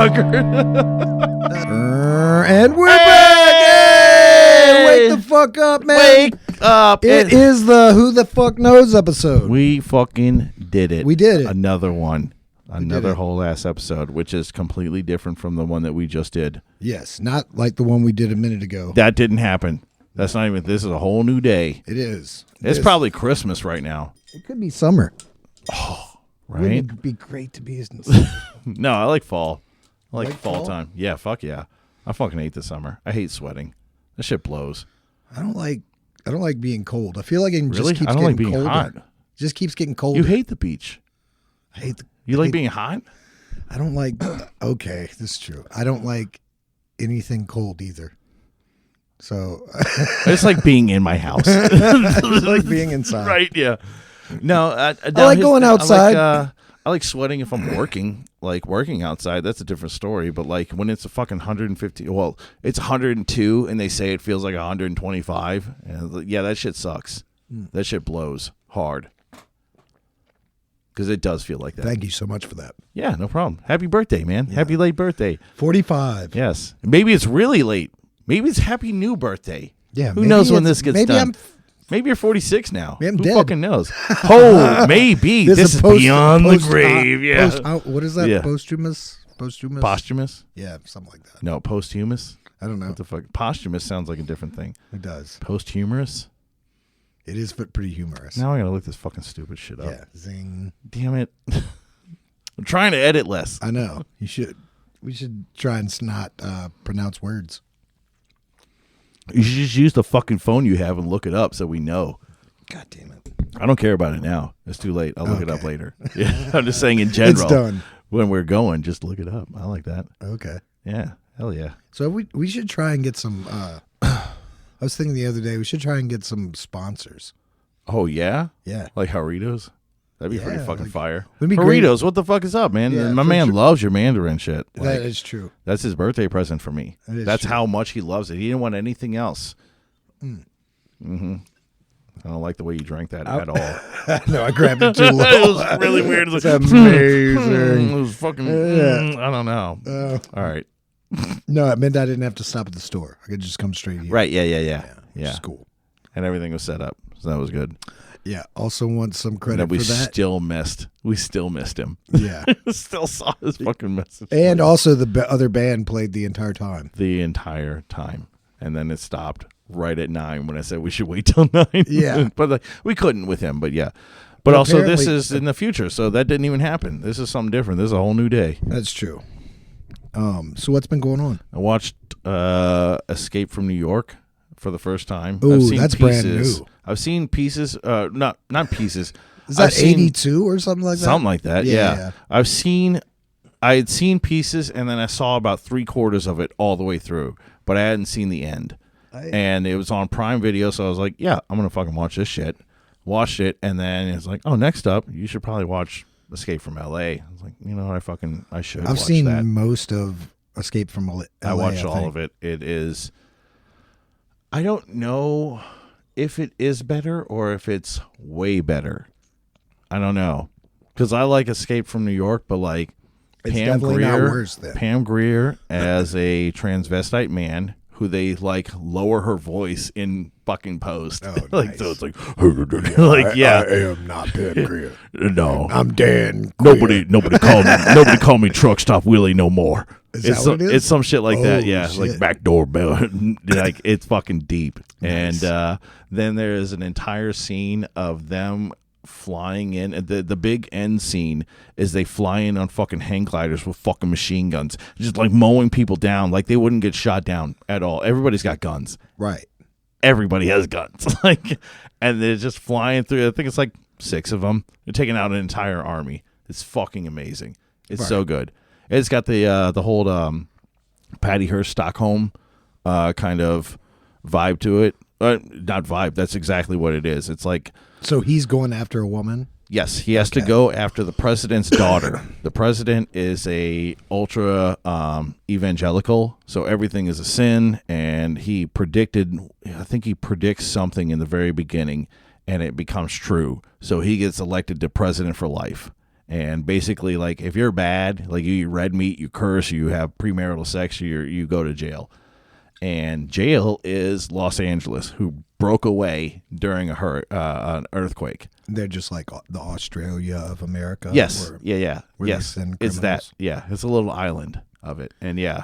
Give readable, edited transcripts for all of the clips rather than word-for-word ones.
And we're back! Hey! Wake the fuck up, man! Wake up! It is the Who the Fuck Knows episode. We fucking did it. We did it. Another one. Another whole ass episode, which is completely different from the one that we just did. Yes, not like the one we did a minute ago. That didn't happen. That's not even, this is a whole new day. It is. It's probably Christmas right now. It could be summer. Oh, right? Wouldn't it be great to be No, I like fall. I like fall fall? time. Yeah, fuck yeah. I fucking hate the summer. I hate sweating. That shit blows. I don't like being cold. I feel like it Really? just keeps I don't getting like being colder. hot. It just keeps getting colder. You hate the beach. I hate the You like being hot? I don't like okay, this is true. I don't like anything cold either. So It's like being in my house. I like being inside. Right, yeah. No, I like going outside. I like sweating if I'm working. Like working outside, that's a different story. But like when it's a fucking 150, well, it's 102, and they say it feels like 125. And yeah, that shit sucks. That shit blows hard. Because it does feel like that. Thank you so much for that. Yeah, no problem. Happy birthday, man. Yeah. Happy late birthday. 45. Yes. Maybe it's really late. Maybe it's happy new birthday. Yeah. Who knows when this gets done? Maybe you're 46 now. Maybe I'm Who dead. fucking knows? Oh, maybe. This is beyond the grave. Yeah. What is that? Yeah. Posthumous? Posthumous? Yeah, something like that. No, posthumous? I don't know. What the fuck? Posthumous sounds like a different thing. It does. Posthumous? It is pretty humorous. Now I gotta look this fucking stupid shit up. Yeah. Zing. Damn it. I'm trying to edit less. I know. You should. We should try and not pronounce words. You should just use the fucking phone you have and look it up so we know. God damn it. I don't care about it now. It's too late. I'll look it up later. Yeah, I'm just saying in general. It's done. When we're going, just look it up. I like that. Okay. Yeah. Hell yeah. So we should try and get some. I was thinking the other day we should try and get some sponsors. Oh, yeah? Yeah. Like Doritos? That'd be pretty fucking fire. Would be great. Doritos, what the fuck is up, man? Yeah, My man loves your Mandarin shit. Like, That is true. That's his birthday present for me. That's true. how much he loves it. He didn't want anything else. Mm-hmm. I don't like the way you drank that at all. No, I grabbed it too low. It was really weird. It's amazing. It was fucking, I don't know. All right. No, it meant I didn't have to stop at the store. I could just come straight here. Right, yeah. It's cool. And everything was set up. So that was good. Yeah. Also want some credit we for that. We still missed him. Yeah. Still saw his fucking message. And also the other band played the entire time. The entire time. And then it stopped right at 9 when I said we should wait till 9. Yeah. But we couldn't with him, but yeah. But also this is in the future, so that didn't even happen. This is something different. This is a whole new day. That's true. So what's been going on? I watched Escape from New York for the first time. Ooh, that's brand new. I've seen pieces, not pieces. Is that 82 or something like that? Something like that, yeah. Yeah. I had seen pieces, and then I saw about 3/4 of it all the way through, but I hadn't seen the end. And it was on Prime Video, so I was like, yeah, I'm going to fucking watch this shit. Watched it, and then it's like, oh, next up, you should probably watch Escape from L.A. I was like, you know, I should watch I've seen that. most of Escape from L.A. I watched all of it. It is, I don't know if it is better or if it's way better. I don't know. Because I like Escape from New York, but like it's definitely not worse than Pam Grier as a transvestite man who they like lower her voice in fucking post. Oh, like nice. so it's like like yeah. I am not Pam Grier. No. I'm Dan Grier. Nobody call me Truck Stop Willie no more. Is that what it is? It's some shit like that, yeah. Shit. Like backdoor bell. Like it's fucking deep. Nice. And then there is an entire scene of them flying in. The big end scene is they fly in on fucking hang gliders with fucking machine guns, just like mowing people down like they wouldn't get shot down at all. Everybody's got guns. Right. Everybody has guns. Like, and they're just flying through. I think it's like 6 of them. They're taking out an entire army. It's fucking amazing. It's so good. It's got the whole Patty Hearst Stockholm kind of vibe to it. Not vibe. That's exactly what it is. It's like, so he's going after a woman? Yes, he has to go after the president's daughter. The president is a ultra evangelical, so everything is a sin, and I think he predicts something in the very beginning, and it becomes true. So he gets elected to president for life. And basically, like, if you're bad, like you eat red meat, you curse, you have premarital sex, you go to jail. And jail is Los Angeles, who broke away during an earthquake. They're just like the Australia of America. Yes. Where Yes. they send It's that. criminals. Yeah. It's a little island of it. And yeah,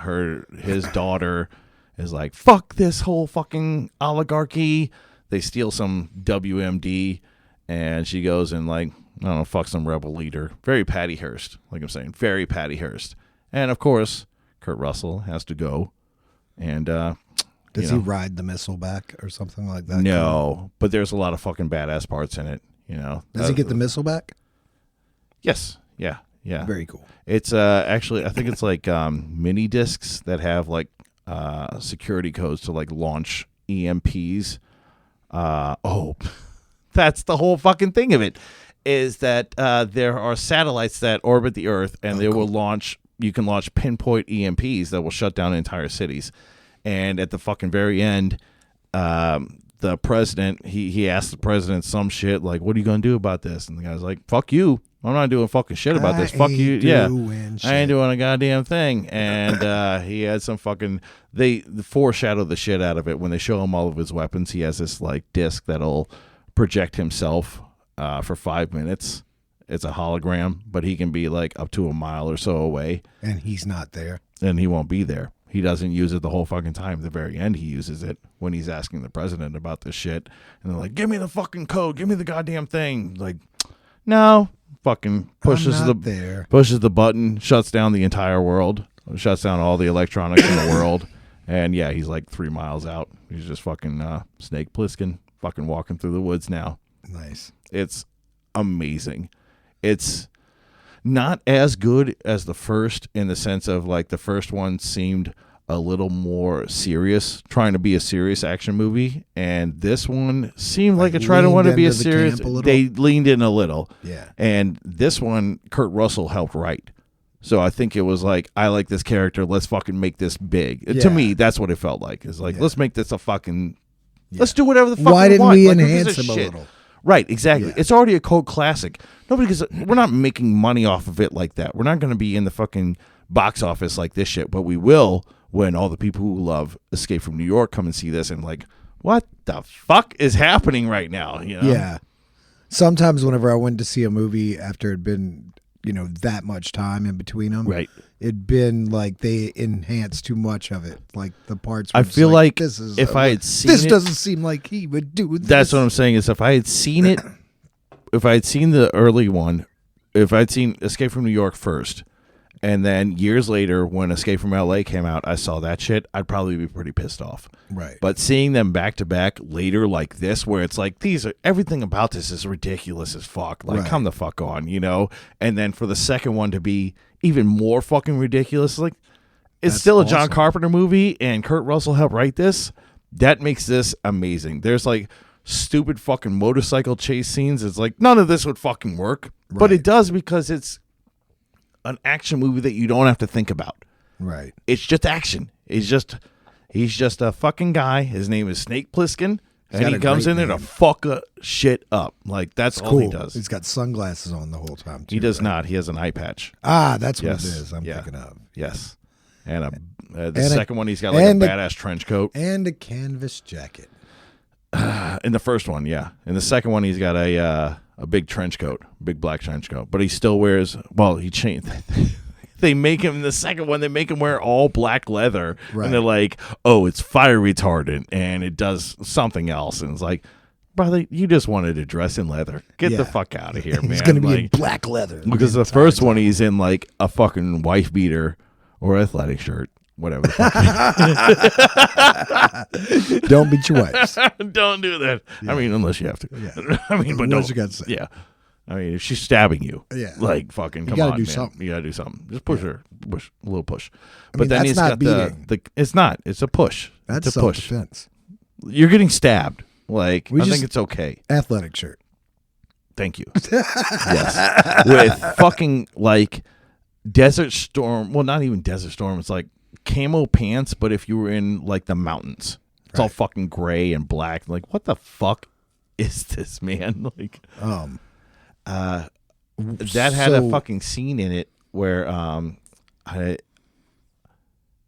his daughter is like, fuck this whole fucking oligarchy. They steal some WMD, and she goes and, like, I don't know, fuck some rebel leader. Very Patty Hearst, like I'm saying. Very Patty Hearst. And, of course, Kurt Russell has to go. And, Does he ride the missile back or something like that? No, but there's a lot of fucking badass parts in it, you know. Does he get the missile back? Yes. Yeah. Yeah. Very cool. It's actually, I think it's like mini discs that have like security codes to like launch EMPs. That's the whole fucking thing of it, is that there are satellites that orbit the Earth, and they will launch. You can launch pinpoint EMPs that will shut down entire cities. And at the fucking very end, the president, he asked the president some shit like, "What are you gonna do about this?" And the guy's like, "Fuck you. I'm not doing fucking shit about this. Fuck you. Yeah, I ain't doing a goddamn thing." And he had some fucking, they foreshadow the shit out of it when they show him all of his weapons. He has this like disc that'll project himself for 5 minutes. It's a hologram, but he can be like up to a mile or so away. And he's not there. And he won't be there. He doesn't use it the whole fucking time. At the very end, he uses it when he's asking the president about this shit. And they're like, "Give me the fucking code. Give me the goddamn thing." Like, no. Fucking pushes the button, shuts down the entire world, shuts down all the electronics in the world. And yeah, he's like 3 miles out. He's just fucking Snake Plissken, fucking walking through the woods now. Nice. It's amazing. It's not as good as the first, in the sense of like the first one seemed a little more serious, trying to be a serious action movie, and this one seemed like it tried to want to be a serious. They leaned in a little, yeah. And this one, Kurt Russell helped write, so I think it was like, I like this character. Let's fucking make this big. Yeah. To me, that's what it felt like. It's like, let's make this a fucking. Yeah. Let's do whatever the fuck. Why didn't we like, enhance him a little? Right, exactly. Yeah. It's already a cult classic. We're not making money off of it like that. We're not going to be in the fucking box office like this shit, but we will when all the people who love Escape from New York come and see this and like, what the fuck is happening right now? You know? Yeah. Sometimes whenever I went to see a movie after it'd been, that much time in between them, right, it'd been like they enhanced too much of it. Like the parts. I feel like this is, if I had seen this it, doesn't seem like he would do this. That's what I'm saying. Is if I had seen it, if I had seen the early one, if I'd seen Escape from New York first, and then years later when Escape from LA came out, I saw that shit, I'd probably be pretty pissed off. Right. But seeing them back to back later like this, where it's like, everything about this is ridiculous as fuck. Like, come the fuck on, And then for the second one to be even more fucking ridiculous, like, it's still a John Carpenter movie and Kurt Russell helped write this. That makes this amazing. There's like stupid fucking motorcycle chase scenes. It's like, none of this would fucking work. Right. But it does, because it's an action movie that you don't have to think about. Right. It's just action. He's just a fucking guy. His name is Snake Plissken, and he comes in there to fuck shit up. Like, that's all he does. He's got sunglasses on the whole time, too. He does not. He has an eye patch. Ah, that's what it is. I'm thinking of. Yes. And the second one, he's got like a badass trench coat. And a canvas jacket. In the first one, yeah. In the second one, he's got a big trench coat, big black trench coat. But he still wears, he changed. They make him, in the second one, they make him wear all black leather. Right. And they're like, oh, it's fire retardant, and it does something else. And it's like, brother, you just wanted to dress in leather. Get the fuck out of here, man. He's going to be in black leather. Because the first one, he's in like a fucking wife beater or athletic shirt. Whatever the fuck. Don't beat your wives. Don't do that. Yeah. I mean, unless you have to. Yeah. I mean, but unless you got to say. Yeah. I mean, if she's stabbing you, like, fucking, come on, man. Something. You gotta do something. Just push her, a little push. But mean, then he's got it's not. It's a push. That's it's a push. Self-defense. You're getting stabbed. Like, I think it's okay. Athletic shirt. Thank you. Yes. With fucking like Desert Storm. Well, not even Desert Storm. It's like camo pants, but if you were in like the mountains, it's all fucking gray and black. Like, what the fuck is this, man? Like, that had a fucking scene in it where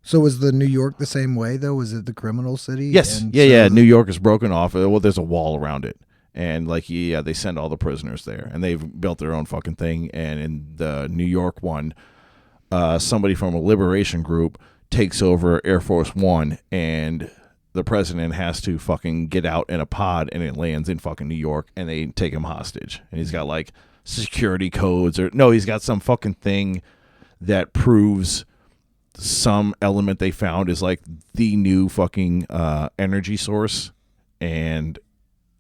So was the New York the same way though? Was it the criminal city? Yes. And Yeah. New York is broken off. Well, there's a wall around it. And they send all the prisoners there, and they've built their own fucking thing. And in the New York one, somebody from a liberation group takes over Air Force One, and the president has to fucking get out in a pod, and it lands in fucking New York, and they take him hostage. And he's got like security codes, he's got some fucking thing that proves some element they found is like the new fucking energy source, and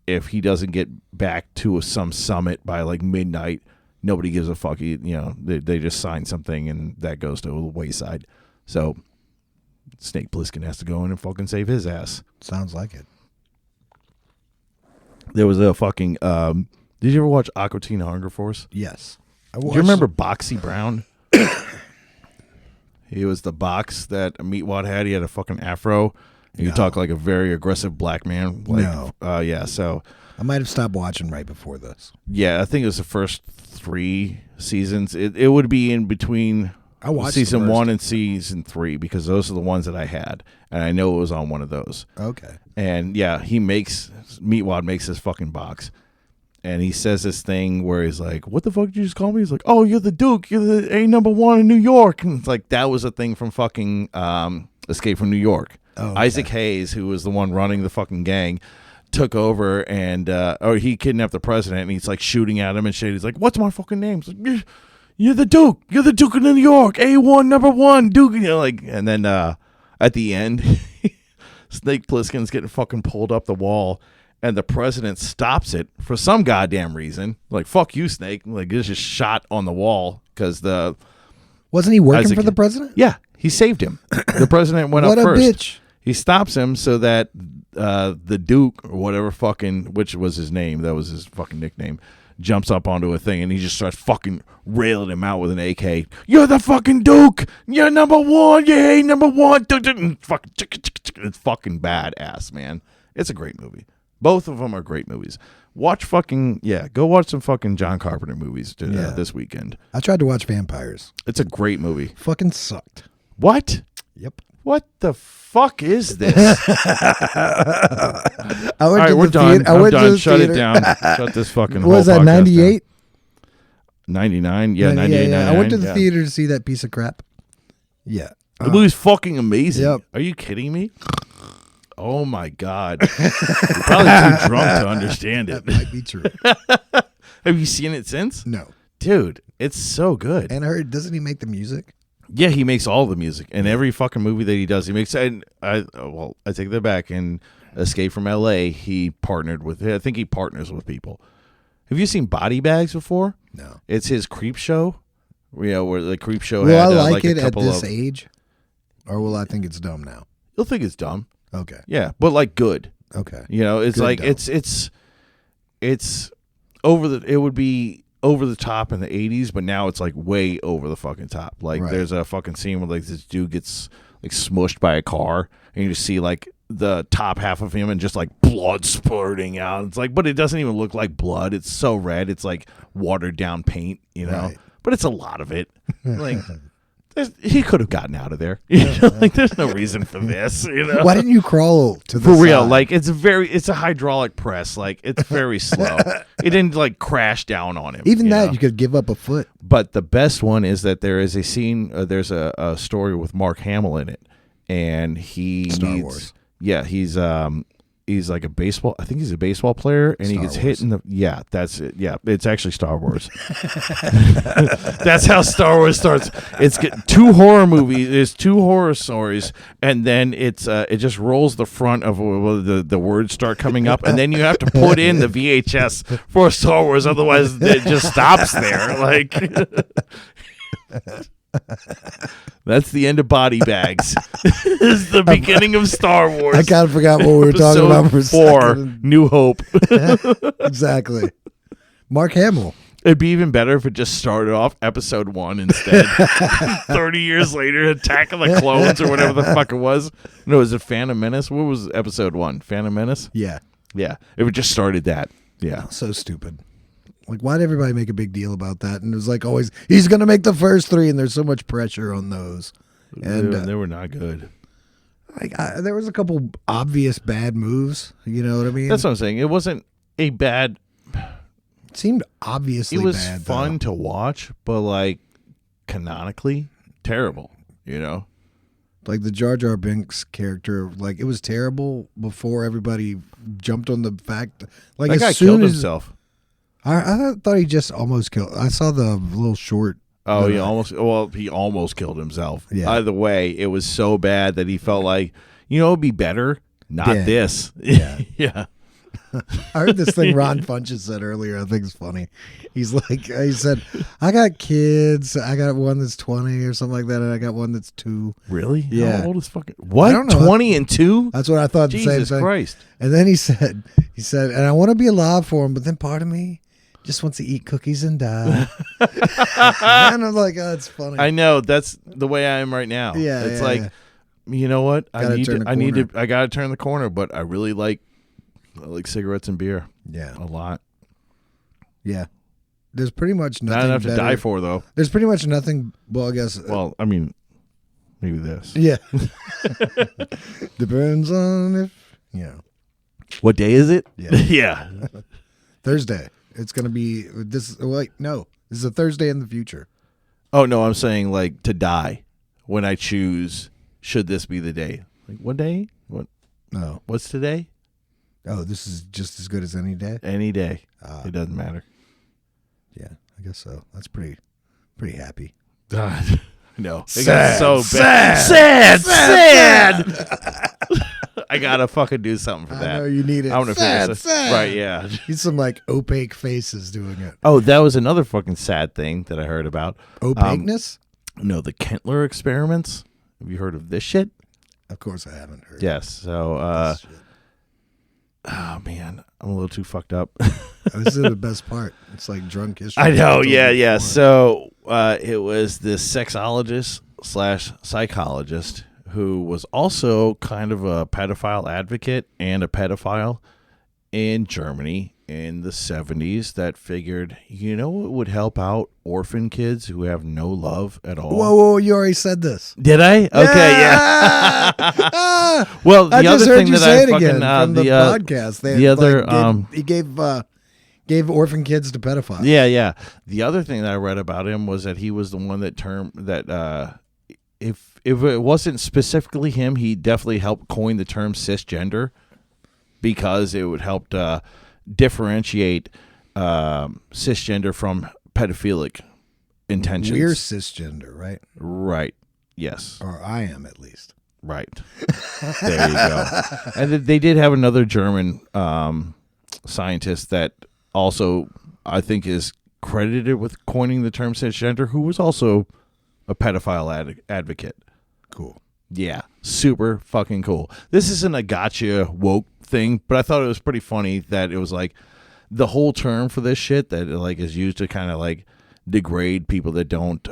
if he doesn't get back to some summit by like midnight, nobody gives a fuck. They just sign something and that goes to the wayside. So Snake Plissken has to go in and fucking save his ass. Sounds like it. There was a fucking. Did you ever watch Aqua Teen Hunger Force? Yes. Do you remember Boxy Brown? He was the box that Meatwad had. He had a fucking afro. You talk like a very aggressive black man. No. Yeah, so. I might have stopped watching right before this. Yeah, I think it was the first 3 seasons. It would be in between season 1 and season 3 because those are the ones that I had. And I know it was on one of those. Okay. And yeah, Meatwad makes this fucking box. And he says this thing where he's like, what the fuck did you just call me? He's like, oh, you're the Duke. You're the A#1 in New York. And it's like, that was a thing from fucking Escape from New York. Oh, okay. Isaac Hayes, who was the one running the fucking gang, took over and he kidnapped the president, and he's like shooting at him and shit. He's like, what's my fucking name? He's like, you're the Duke. You're the Duke of New York. A1 Duke. And then at the end, Snake Plissken's getting fucking pulled up the wall, and the president stops it for some goddamn reason. Like, fuck you, Snake. Like, it's just shot on the wall because wasn't he working for the president? Yeah, he saved him. The president went up first. What a bitch. He stops him so that the Duke or whatever which was his name, that was his fucking nickname, jumps up onto a thing, and he just starts fucking railing him out with an AK. You're the fucking Duke. You're #1. You're A#1. It's fucking badass, man. It's a great movie. Both of them are great movies. Go watch some fucking John Carpenter movies this weekend. I tried to watch Vampires. It's a great movie. Fucking sucked. What? Yep. What the fuck is this? All right, we're done. I'm done. Shut it down. Shut this fucking whole podcast down. Was that 98? 99? Yeah, 98, 99. I went to the theater to see that piece of crap. Yeah. The movie's fucking amazing. Yep. Are you kidding me? Oh, my God. You're probably too drunk to understand it. That might be true. Have you seen it since? No. Dude, it's so good. And I heard, doesn't he make the music? Yeah, he makes all the music. And every fucking movie that he does, he makes. I take that back. In Escape from L.A., he partnered with. I think he partners with people. Have you seen Body Bags before? No. It's his creep show. Where the creep show will had. I like it at this age, or will I think it's dumb now? You'll think it's dumb. Okay. Yeah, but like good. Okay. It's good like dumb. It's over the. It would be over the top in the 80s, but now it's like way over the fucking top. Like there's a fucking scene where like this dude gets like smushed by a car, and you just see like the top half of him and just like blood spurting out. It's like, but it doesn't even look like blood. It's so red. It's like watered down paint, Right. But it's a lot of it. Like he could have gotten out of there. Like there's no reason for this. Why didn't you crawl to the for real? side? Like it's a hydraulic press. Like it's very slow. It didn't like crash down on him. Even that you could give up a foot. But the best one is that there is a scene. There's a story with Mark Hamill in it, and Star Wars. Yeah, he's like a baseball. I think he's a baseball player, and he gets hit in the. Yeah, that's it. Yeah, it's actually Star Wars. That's how Star Wars starts. It's 2 horror movies. There's 2 horror stories, and then it just rolls the front of the words start coming up, and then you have to put in the VHS for Star Wars. Otherwise, it just stops there. Like. That's the end of Body Bags. This is the beginning of Star Wars. I kind of forgot what we were talking about for a 4, second. New Hope. Exactly. Mark Hamill. It'd be even better if it just started off episode 1 instead. 30 years later, Attack of the Clones or whatever the fuck it was. No, was it Phantom Menace? What was episode 1? Phantom Menace? Yeah. Yeah. It would just started that. Yeah. So stupid. Like, why'd everybody make a big deal about that? And it was like always, he's going to make the first 3, and there's so much pressure on those. And they were not good. Like, there was a couple obvious bad moves. You know what I mean? That's what I'm saying. It wasn't a bad. It seemed obviously It was bad, fun though. to watch, but like canonically terrible. You know. Like the Jar Jar Binks character, like it was terrible before everybody jumped on the fact. Like That as guy soon killed as himself. I thought he just almost killed. I saw the little short. Oh, that he I- almost killed himself. Yeah. Either way, it was so bad that he felt like, it'd be better. Not Dead. this. Yeah. Yeah. I heard this thing Ron Funches said earlier. I think it's funny. He said, I got kids. I got one that's 20 or something like that, and I got one that's 2. Really? Yeah. How old is fucking what? I don't know. 20 and 2? That's what I thought. The same Jesus thing. Christ. And then he said, and I want to be alive for him, but then part of me just wants to eat cookies and die. And I'm like, oh, it's funny. I know, that's the way I am right now. Yeah, It's yeah, like, yeah. you know what? I Gotta turn the I gotta turn the corner, but I really like cigarettes and beer Yeah, a lot. yeah. There's pretty much nothing. Not enough to better. die for, though. There's pretty much nothing. Well, I guess. Well, I mean, maybe this. Yeah. Depends on if What day is it? Yeah. Yeah. Thursday. It's gonna be this. Wait, no. This is a Thursday in the future. Oh no, I'm saying like to die when I choose. Should this be the day? Like what day? No. What's today? Oh, this is just as good as any day. Any day. Ah. It doesn't matter. Yeah, I guess so. That's pretty happy. God, no. It Sad, got so bad. Sad. I gotta fucking do something for that. I know you need it. I want to finish this. Sad. Right? Yeah. Need some like opaque faces doing it. Oh, that was another fucking sad thing that I heard about. Opaqueness? No, the Kentler experiments. Have you heard of this shit? Of course, I haven't heard. Yes. So, This shit. oh man, I'm a little too fucked up. This is the best part. It's like drunk history. I know. It's Yeah, over yeah. before. So it was this sexologist / psychologist who was also kind of a pedophile advocate and a pedophile in Germany in the 70s that figured, what would help out orphan kids who have no love at all? Whoa, you already said this. Did I? Okay, yeah. Ah! Well, the I other just heard thing you that say I it again fucking from the podcast. They, the other, he gave orphan kids to pedophiles. Yeah. The other thing that I read about him was that he was the one that if it wasn't specifically him, he definitely helped coin the term cisgender because it would help differentiate cisgender from pedophilic intentions. We're cisgender, right? Right. Yes. Or I am, at least. Right. There you go. And they did have another German scientist that also, I think, is credited with coining the term cisgender, who was also a pedophile advocate. Cool. Yeah. Super fucking cool. This isn't a gotcha woke thing, but I thought it was pretty funny that it was like the whole term for this shit that like is used to kind of like degrade people that don't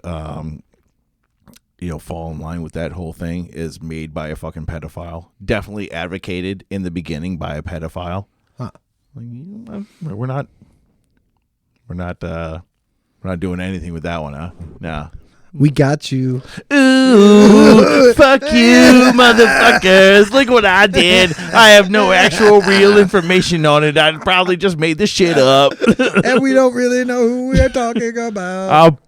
fall in line with that whole thing is made by a fucking pedophile. Definitely advocated in the beginning by a pedophile. Huh. Like, we're not doing anything with that one, huh? No. We got you. Ooh, fuck you, motherfuckers. Look what I did. I have no actual real information on it. I probably just made this shit up. And we don't really know who we're talking about.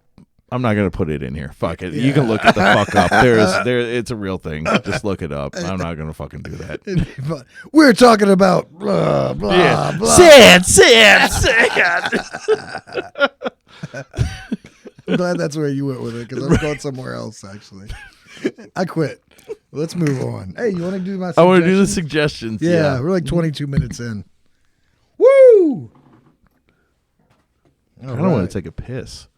I'm not gonna put it in here. Fuck it. You can look it the fuck up. It's a real thing. Just look it up. I'm not gonna fucking do that. We're talking about blah, blah, blah. Sad. I'm glad that's where you went with it because I was going somewhere else, actually. I quit. Let's move on. Hey, you want to do my suggestions? I want to do the suggestions. Yeah, we're like 22 minutes in. Woo! I don't want to take a piss.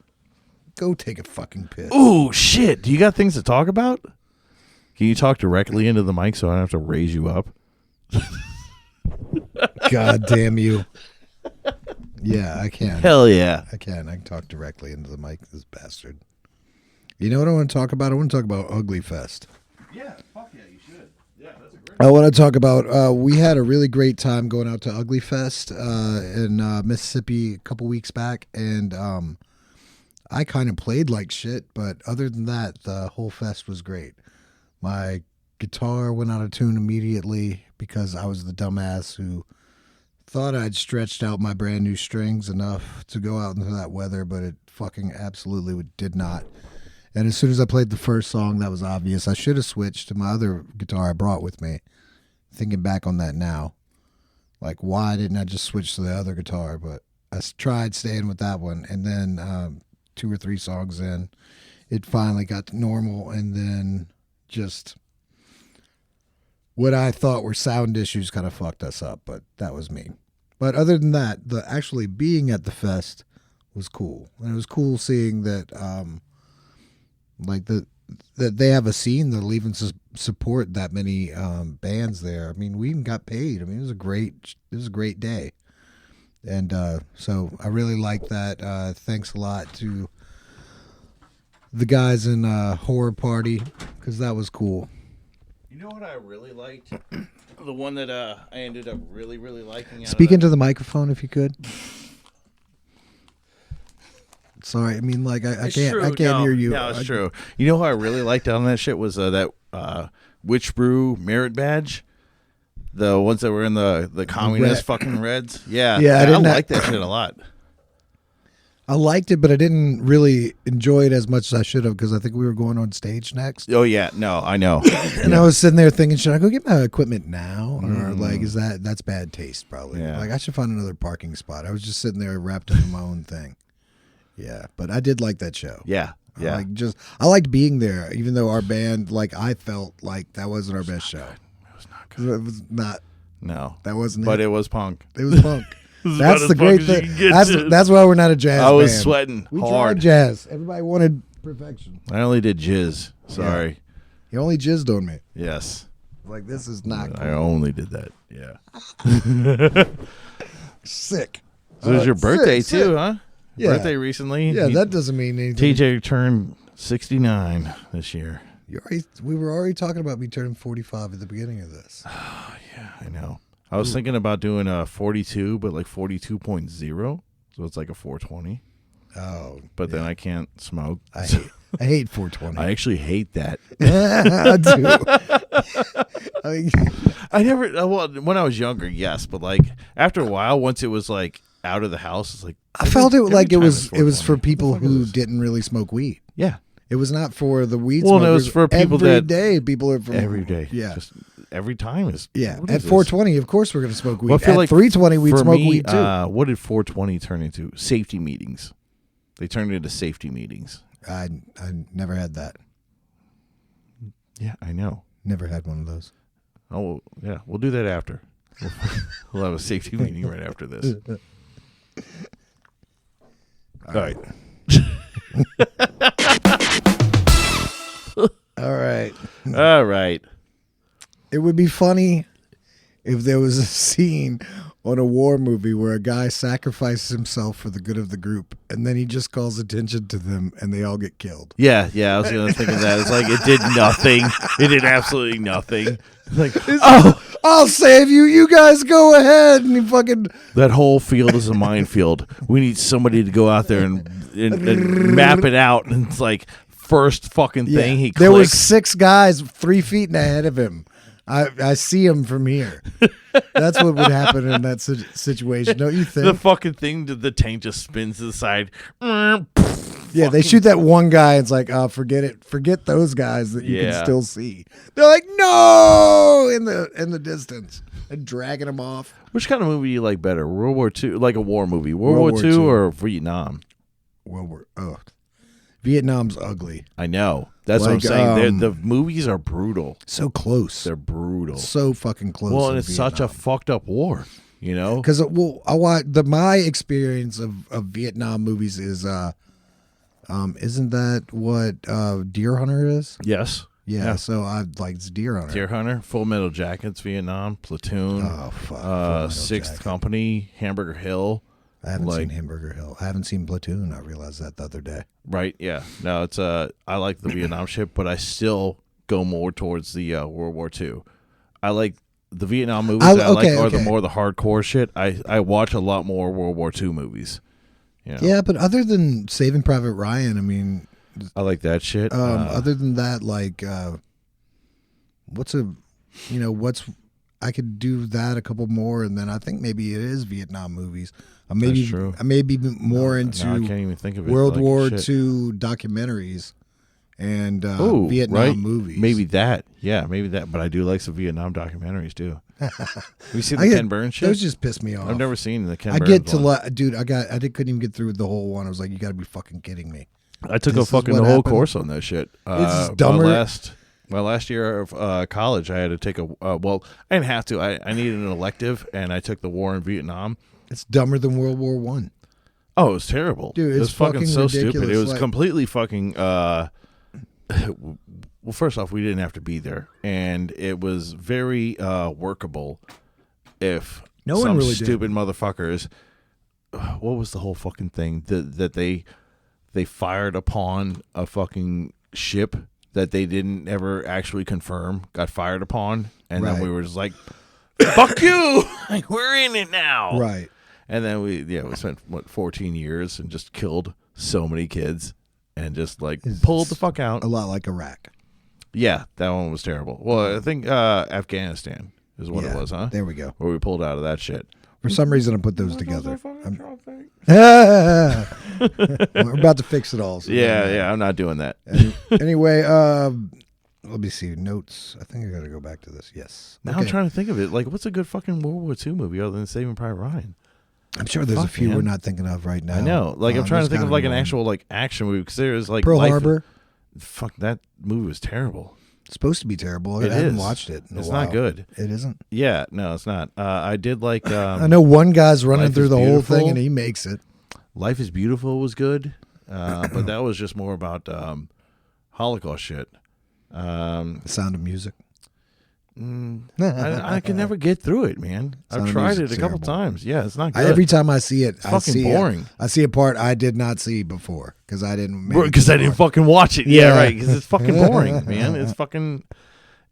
Go take a fucking piss. Ooh, shit. Do you got things to talk about? Can you talk directly into the mic so I don't have to raise you up? God damn you. Yeah, I can. Hell yeah. I can talk directly into the mic, this bastard. You know what I want to talk about? I want to talk about Ugly Fest. Yeah, fuck yeah, you should. Yeah, that's a great I want to talk about. We had a really great time going out to Ugly Fest in Mississippi a couple weeks back, and I kind of played like shit. But other than that, the whole fest was great. My guitar went out of tune immediately because I was the dumbass who thought I'd stretched out my brand new strings enough to go out into that weather, but it fucking absolutely did not. And as soon as I played the first song, that was obvious. I should have switched to my other guitar I brought with me. Thinking back on that now, like, why didn't I just switch to the other guitar? But I tried staying with that one, and then 2 or 3 songs in, it finally got to normal, and then just what I thought were sound issues kind of fucked us up, but that was me. But other than that, the actually being at the fest was cool, and it was cool seeing that, like that they have a scene that'll even support that many bands there. I mean, we even got paid. I mean, it was a great day, and so I really like that. Thanks a lot to the guys in Horror Party, because that was cool. You know what I really liked? The one that I ended up really liking. Speak into the microphone if you could. Sorry, I mean, like I can't hear you. No, it's true. You know who I really liked on that shit was that Witch Brew merit badge. The ones that were in the communist fucking Reds. Yeah, I like that shit a lot. I liked it, but I didn't really enjoy it as much as I should have, because I think we were going on stage next. Oh yeah, no, I know. And I was sitting there thinking, should I go get my equipment now, or like that's bad taste probably? Yeah. Like I should find another parking spot. I was just sitting there wrapped up in my own thing. Yeah, but I did like that show. Yeah. I liked being there, even though our band, like, I felt like that wasn't our best show. It was not good. It was not. No, that wasn't. But it was punk. It was punk. That's the great thing. That's why we're not a jazz. I was band. sweating we hard. tried jazz. Everybody wanted perfection. I only did jizz. Sorry. Yeah. You only jizzed on me. Yes. Like, this is not. I only did that. Yeah. Sick. So it was your birthday sick. too, huh? Yeah. Birthday recently. Yeah, that doesn't mean anything. TJ turned 69 this year. We were already talking about me turning 45 at the beginning of this. Oh, yeah, I know. I was thinking about doing a 42, but like 42.0. So it's like a 420. Oh. But then I can't smoke. I hate 420. I actually hate that. I do. I never, well, when I was younger, yes. But like after a while, once it was like out of the house, it's like. I felt it like it was for people who didn't really smoke weed. Yeah. It was not for the weed smokers. Well, it was for people every day people are from. Every day. Yeah. Just every time is. Yeah. At 420, of course we're going to smoke weed. Well, I feel at like 320, we'd smoke weed too. What did 420 turn into? Safety meetings. They turned into safety meetings. I never had that. Yeah, I know. Never had one of those. Oh, yeah. We'll do that after. We'll have a safety meeting right after this. All right. All right. All right. It would be funny if there was a scene on a war movie where a guy sacrifices himself for the good of the group, and then he just calls attention to them, and they all get killed. Yeah. I was going to think of that. It's like it did nothing. It did absolutely nothing. Like, I'll save you. You guys go ahead. And he fucking. That whole field is a minefield. We need somebody to go out there and map it out. And it's like first fucking thing he clicks. There was 6 guys 3 feet ahead of him. I see him from here. That's what would happen in that situation, don't you think? The fucking thing, the tank just spins to the side. Yeah, they shoot that one guy. And it's like, oh, forget it. Forget those guys that you can still see. They're like, no, in the distance, and dragging them off. Which kind of movie do you like better? World War II, like a war movie. World War II or Vietnam? Vietnam's ugly. I know. That's what I'm saying. The movies are brutal. So close. They're brutal. So fucking close. Well, and it's such a fucked up war, you know? Because my experience of Vietnam movies is, isn't that what Deer Hunter is? Yes. Yeah. So I like Deer Hunter. Deer Hunter, Full Metal Jackets, Vietnam, Platoon, oh fuck, Sixth Company, Hamburger Hill. I haven't seen Hamburger Hill. I haven't seen Platoon. I realized that the other day. Right, yeah. No, it's I like the Vietnam shit, but I still go more towards the World War II. I like the Vietnam movies. That I like are okay. the more the hardcore shit. I watch a lot more World War II movies. You know? Yeah, but other than Saving Private Ryan, I mean, I like that shit. other than that, like, what's I could do that a couple more, and then I think maybe it is Vietnam movies. I may be more into I can't even think of it. World like, War shit. II documentaries and Vietnam right? movies. Maybe that. Yeah, maybe that. But I do like some Vietnam documentaries too. You see the Ken Burns shit? Those just piss me off. I've never seen the Ken I Burns get to one. dude. Couldn't even get through the whole one. I was like, you got to be fucking kidding me. I took This is the what whole happened? course on that shit. It's dumber. My last year of college, I had to take well, I didn't have to. I needed an elective, and I took the war in Vietnam. It's dumber than World War One. Oh, it was terrible. Dude, it was it's fucking so ridiculous. stupid. It was Like, completely fucking. Well, first off, we didn't have to be there, and it was very workable. If No one some really stupid motherfuckers, what was the whole fucking thing that they fired upon a fucking ship that they didn't ever actually confirm got fired upon, and then Right. we were just like, "Fuck you! Like, we're in it now." right. And then we spent 14 years and just killed so many kids and just like pulled the fuck out. A lot like Iraq. Yeah, that one was terrible. Well, I think Afghanistan is what it was, huh? There we go. Where we pulled out of that shit. For some reason, I put those together. Yeah, We're about to fix it all. So I'm not doing that. Anyway, let me see notes. I think I got to go back to this. Yes. Now I'm trying to think of it. Like, what's a good fucking World War II movie other than Saving Private Ryan? I'm sure there's a few we're not thinking of right now. I know. Like, I'm trying to think of like an one. actual like action movie because there's like Pearl Harbor. Fuck, that movie was terrible. It's supposed to be terrible. It I haven't is. watched it. In a It's while. not good. It isn't. Yeah, no, it's not. I did like. I know one guy's running Life through is the whole Beautiful. thing and he makes it. Life is Beautiful was good, but that was just more about Holocaust shit. The Sound of Music. I can never get through it, man. Sound I've of tried it Music's a couple terrible. times. Yeah, it's not good. Every time I see it, I fucking see boring. I see a part I did not see before because I didn't. Because I didn't fucking watch it. Yeah, Yeah. right. Because it's fucking boring, man. It's fucking.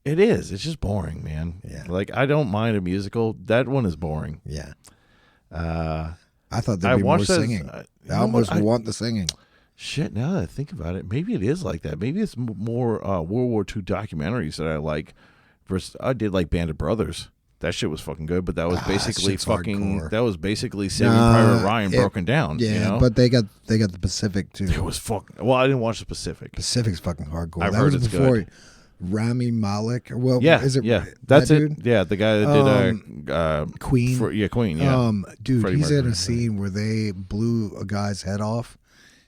It is. It's just boring, man. Yeah. Like, I don't mind a musical. That one is boring. Yeah. I I thought there'd be more watched that. singing. You I know almost what? want the singing. Shit, now that I think about it, maybe it is like that. Maybe it's more World War II documentaries that I like. Versus, I did like Band of Brothers. That shit was fucking good, but that was basically shit's fucking. hardcore. That was basically Saving Private Ryan broken down. Yeah, you know? but they got the Pacific too. it was fucking. Well, I didn't watch the Pacific. Pacific's fucking hardcore. I've that heard was it's before good. Rami Malek. Well, Yeah, is it? yeah, that that's it. dude? Yeah, the guy that did Queen. Queen. Yeah, Dude, Freddie he's in Mercury. a scene where they blew a guy's head off,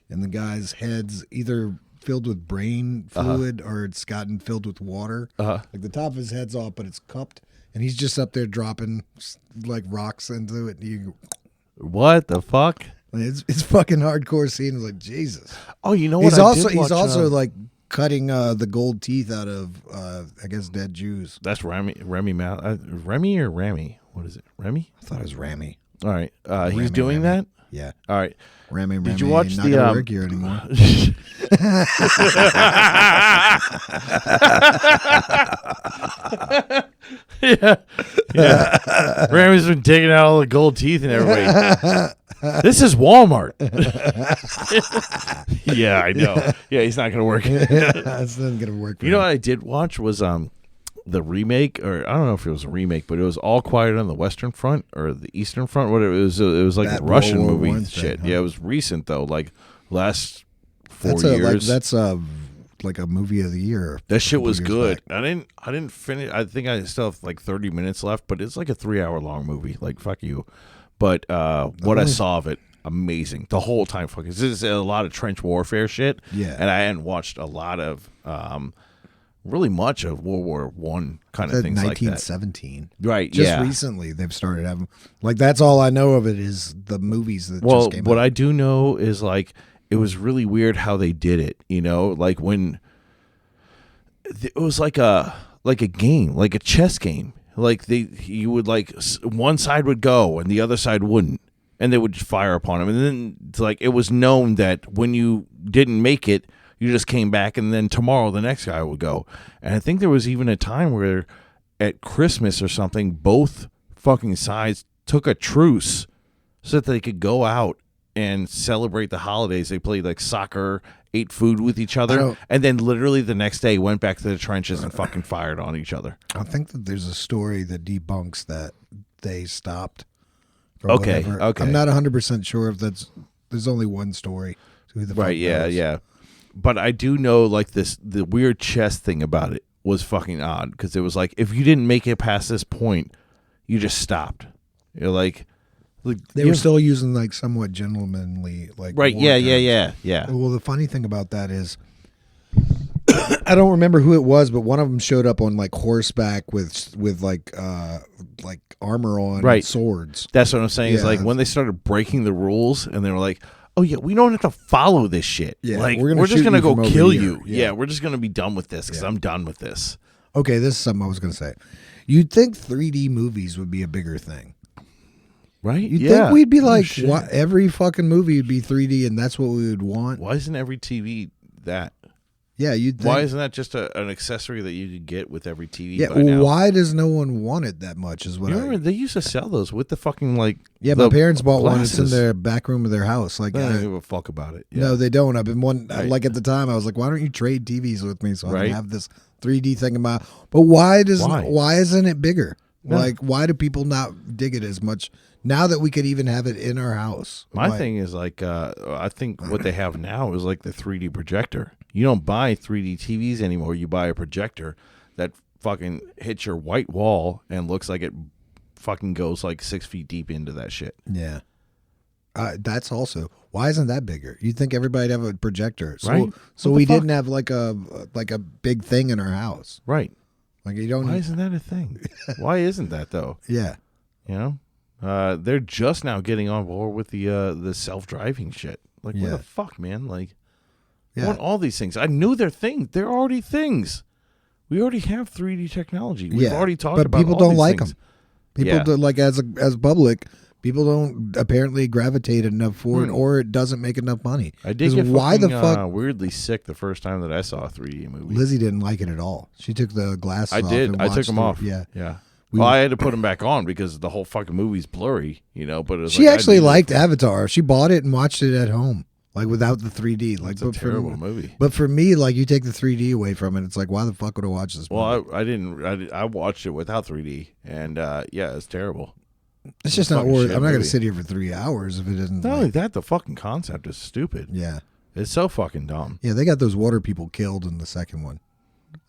and the guy's head's either filled with brain fluid or it's gotten filled with water. Like the top of his head's off, but it's cupped, and he's just up there dropping like rocks into it. And What the fuck? it's fucking hardcore scene. It's like Jesus. Oh, you know what? He's also like cutting the gold teeth out of I guess dead Jews. That's Remy or Rami? What is it? Remy? I thought it was Rami. All right, he's Rami, doing that. Yeah, All right. Rami. Did you watch not the gonna work here anymore? yeah. Ramy's been taking out all the gold teeth and everybody. This is Walmart. Yeah, I know. Yeah, he's not gonna work. That's not gonna work. For You know him. what I did watch was the remake, or I don't know if it was a remake, but it was All Quiet on the Western Front or the Eastern Front. What it was like That a Russian World War movie One shit. thing, huh? Yeah, it was recent though, like last 4 That's years. that's like a movie of the year. That shit was couple years good. back. I didn't finish. I think I still have like 30 minutes left, but it's like a 3-hour long movie. Like, fuck you. But what I saw of it, amazing. The whole time, fucking. This is a lot of trench warfare shit. Yeah. And I hadn't watched a lot of, really much of World War One kind of The things like that. 1917. Right. Just yeah. recently, they've started having like that's all I know of it is the movies that Well, just came what out. I do know is like it was really weird how they did it. You know, like when it was like a game, like a chess game. Like you would like one side would go and the other side wouldn't, and they would just fire upon them. And then it's like it was known that when you didn't make it, you just came back, and then tomorrow the next guy would go. And I think there was even a time where at Christmas or something, both fucking sides took a truce so that they could go out and celebrate the holidays. They played like soccer, ate food with each other, and then literally the next day went back to the trenches and fucking fired on each other. I think that there's a story that debunks that they stopped. Okay. I'm not 100% sure if there's only one story. Who the fuck knows? Yeah. But I do know like the weird chess thing about it was fucking odd because it was like if you didn't make it past this point, you just stopped. You're like they were still using like somewhat gentlemanly like right. Yeah. Well, the funny thing about that is I don't remember who it was, but one of them showed up on like horseback with like armor on, right, and swords. That's what I'm saying. Is like when they started breaking the rules and they were like, oh yeah, we don't have to follow this shit. Yeah, like we're just gonna go kill you. Yeah, we're just gonna be done with this because I'm done with this. Okay, this is something I was gonna say. You'd think 3D movies would be a bigger thing, right? You'd think we'd be like, every fucking movie would be 3D, and that's what we would want. Why isn't every TV that? Yeah, you'd think. Why isn't that just an accessory that you could get with every TV? Yeah, why does no one want it that much? Is what remember they used to sell those with the fucking like. Yeah, my parents bought one. It's in their back room of their house. Like, I don't give a fuck about it. Yeah. No, they don't. I've been one. Right. Like at the time, I was like, why don't you trade TVs with me so I can have this 3D thing in my? But why isn't it bigger? No. Like, why do people not dig it as much now that we could even have it in our house? My thing is like, I think what they have now is like the 3D projector. You don't buy 3D TVs anymore. You buy a projector that fucking hits your white wall and looks like it fucking goes like 6 feet deep into that shit. Yeah. That's also, why isn't that bigger? You'd think everybody'd have a projector. Right. So we didn't have like a big thing in our house. Right. Like you don't. Why isn't that a thing? Why isn't that though? Yeah. You know? They're just now getting on board with the self-driving shit. Like, what the fuck, man? Like, I want all these things. I knew they're things. They're already things. We already have 3D technology. We've already talked about. But people all don't these like things. them. People do, like as public. People don't apparently gravitate enough for it, or it doesn't make enough money. I did get weirdly sick the first time that I saw a 3D movie. Lizzie didn't like it at all. She took the glasses off. I did. And I took them off. Yeah. Well, I had to put them back on because the whole fucking movie's blurry, you know. But it was she actually liked Avatar. She bought it and watched it at home, like without the 3D. Like, it's a terrible movie. But for me, like you take the 3D away from it, it's like, why the fuck would I watch this movie? Well, I didn't. I watched it without 3D, and it's terrible. It's just not worth. I'm not going to sit here for 3 hours if it isn't. Not only that, the fucking concept is stupid. Yeah, it's so fucking dumb. Yeah, they got those water people killed in the second one.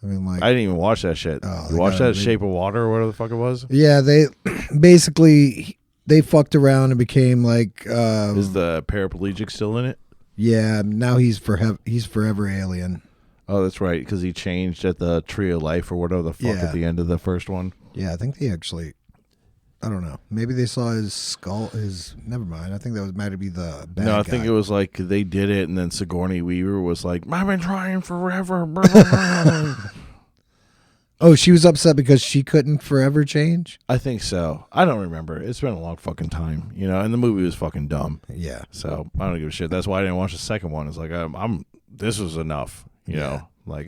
I mean, like, I didn't even watch that shit. You watched that Shape of Water or whatever the fuck it was? Yeah, they basically they fucked around and became like. Is the paraplegic still in it? Yeah, now he's forever alien. Oh, that's right, because he changed at the Tree of Life or whatever the fuck at the end of the first one. Yeah, I think they actually. I don't know. Maybe they saw his skull. Never mind. I think that might be the bad guy. I think it was like they did it, and then Sigourney Weaver was like, "I've been trying forever." Oh, she was upset because she couldn't forever change? I think so. I don't remember. It's been a long fucking time, you know. And the movie was fucking dumb. Yeah. So I don't give a shit. That's why I didn't watch the second one. It's like this was enough, you know. Like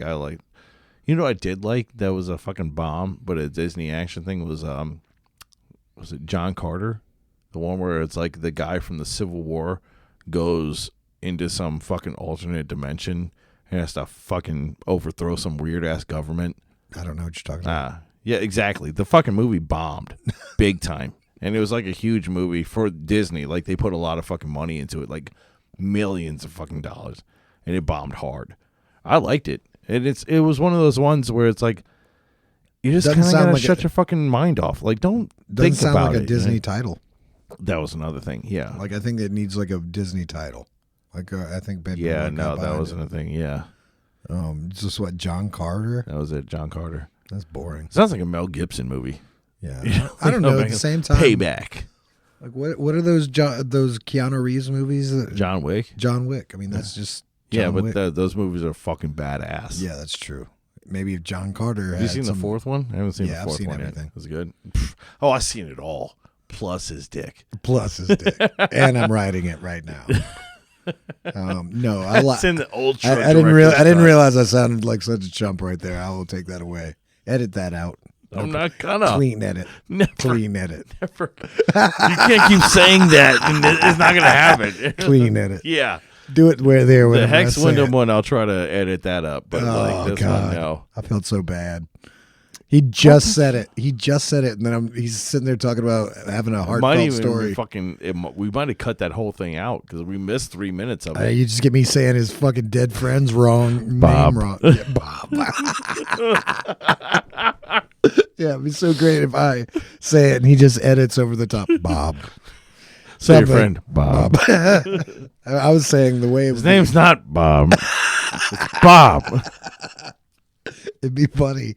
you know, I did like that was a fucking bomb, but a Disney action thing was it John Carter? The one where it's like the guy from the Civil War goes into some fucking alternate dimension and has to fucking overthrow some weird ass government. I don't know what you're talking about. Yeah, exactly. The fucking movie bombed big time. And it was like a huge movie for Disney. Like they put a lot of fucking money into it, like millions of fucking dollars. And it bombed hard. I liked it. And it was one of those ones where it's like you just kind of gotta shut your fucking mind off. Like, don't think sound about like a it, Disney title. That was another thing. Yeah. Like I think it needs like a Disney title. Like I think Ben. Yeah, no, that wasn't a thing. Yeah. Just what, John Carter? That was it, John Carter. That's boring. Sounds like a Mel Gibson movie. Yeah. You know, I don't know. At the same time, Payback. Like what are those Keanu Reeves movies? John Wick. John Wick. I mean, that's just John Wick. Those movies are fucking badass. Yeah, that's true. Maybe if John Carter. Have you seen the fourth one? I haven't seen the fourth I've seen one everything. Yet. It was good. Oh, I've seen it all. Plus his dick. And I'm writing it right now. No, it's in the old. I didn't realize I sounded like such a chump right there. I will take that away. Edit that out. I'm not gonna. Clean edit. Never. Clean edit. Never. You can't keep saying that, and it's not gonna happen. Clean edit. Yeah. Do it where there. The Hex Wyndham one, I'll try to edit that up, but like this one, no. I felt so bad. He just said it. He just said it, and then he's sitting there talking about having a heartfelt story. We might have cut that whole thing out because we missed 3 minutes of it. You just get me saying his fucking dead friend's wrong. Bob. Name wrong. Yeah, Bob. Yeah, it'd be so great if I say it and he just edits over the top. Bob. So your friend, Bob. I was saying the way it was. His name's not Bob. It's Bob. It'd be funny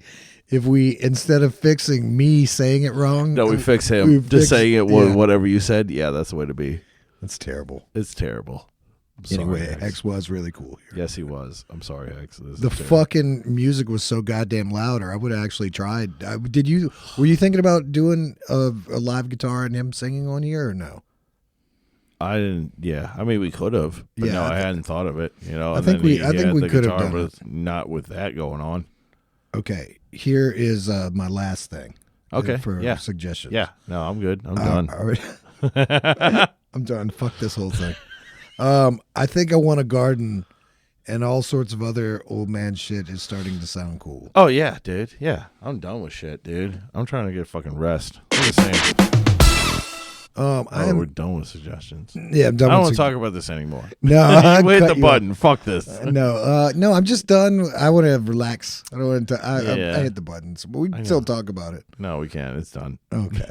if we, instead of fixing me saying it wrong, no, we fix him. Just saying it whatever you said. Yeah, that's the way to be. That's terrible. It's terrible. Anyway, Hex was really cool here. Yes, he was. I'm sorry, Hex. The fucking music was so goddamn loud, or I would have actually tried. Were you thinking about doing a live guitar and him singing on here, or no? I didn't. Yeah, I mean we could have, but no, I hadn't thought of it. I think we could have done it. Not with that going on. Okay, here is my last thing. Okay, for suggestions. Yeah, no, I'm good. I'm done. I'm done. Fuck this whole thing. I think I want a garden, and all sorts of other old man shit is starting to sound cool. Oh yeah, dude. Yeah, I'm done with shit, dude. I'm trying to get fucking rest. I'm just saying. We're done with suggestions. Yeah, I'm done. I don't want to talk about this anymore. No, you hit the button. Fuck this. No, I'm just done. I want to relax. I don't want to. I hit the buttons, but we can still talk about it. No, we can't. It's done. Okay.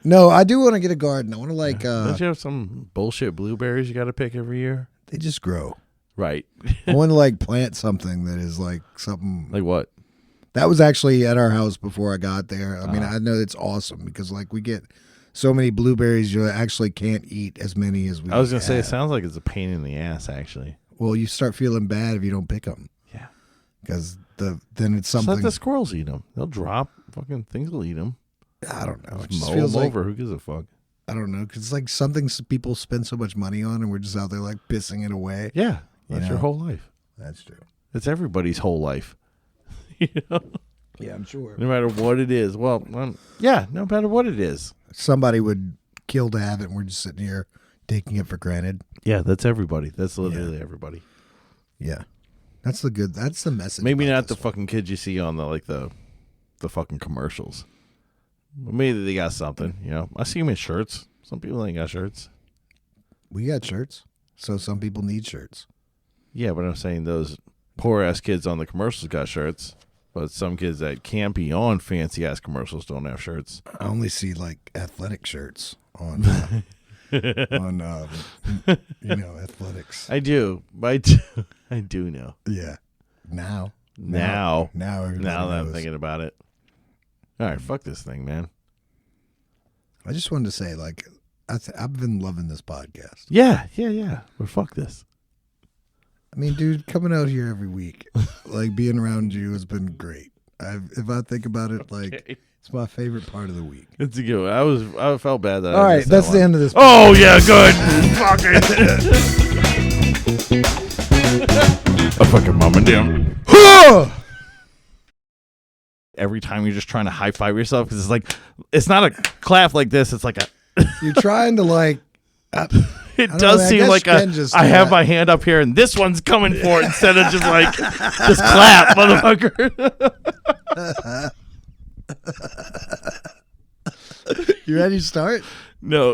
No, I do want to get a garden. I want to Don't you have some bullshit blueberries you got to pick every year? They just grow. Right. I want to plant something that is something. Like what? That was actually at our house before I got there. I mean, I know it's awesome because we get so many blueberries, you actually can't eat as many as we. I was gonna say, it sounds like it's a pain in the ass, actually. Well, you start feeling bad if you don't pick them. Yeah, because then it's something. Just let the squirrels eat them. They'll drop. Fucking things will eat them. I don't know. It just feels over. Who gives a fuck? I don't know, because it's something people spend so much money on, and we're just out there pissing it away. Yeah, that's your whole life. That's true. It's everybody's whole life. You know? Yeah, I'm sure. No matter what it is. Well, yeah, no matter what it is. Somebody would kill to have it, and we're just sitting here taking it for granted. Yeah, that's everybody. That's literally everybody. Yeah, that's the message. Maybe not the fucking kids you see on the fucking commercials. But maybe they got something. I see them in shirts. Some people ain't got shirts. We got shirts, so some people need shirts. Yeah, but I'm saying those poor ass kids on the commercials got shirts. But some kids that can't be on fancy ass commercials don't have shirts. I only see athletic shirts on athletics. I do know. Yeah. Now that knows. I'm thinking about it. All right, fuck this thing, man. I just wanted to say, I've been loving this podcast. Yeah. But fuck this. I mean, dude, coming out here every week, being around you has been great. If I think about it, it's my favorite part of the week. It's a good one. I felt bad that. All right, that's the end of this. Oh yeah, good. Fuck it. I fucking mom and damn. Every time you're just trying to high five yourself because it's not a clap like this. It's like a. You're trying to It does seem like I have my hand up here and this one's coming for it instead of just just clap, motherfucker. You ready to start? No.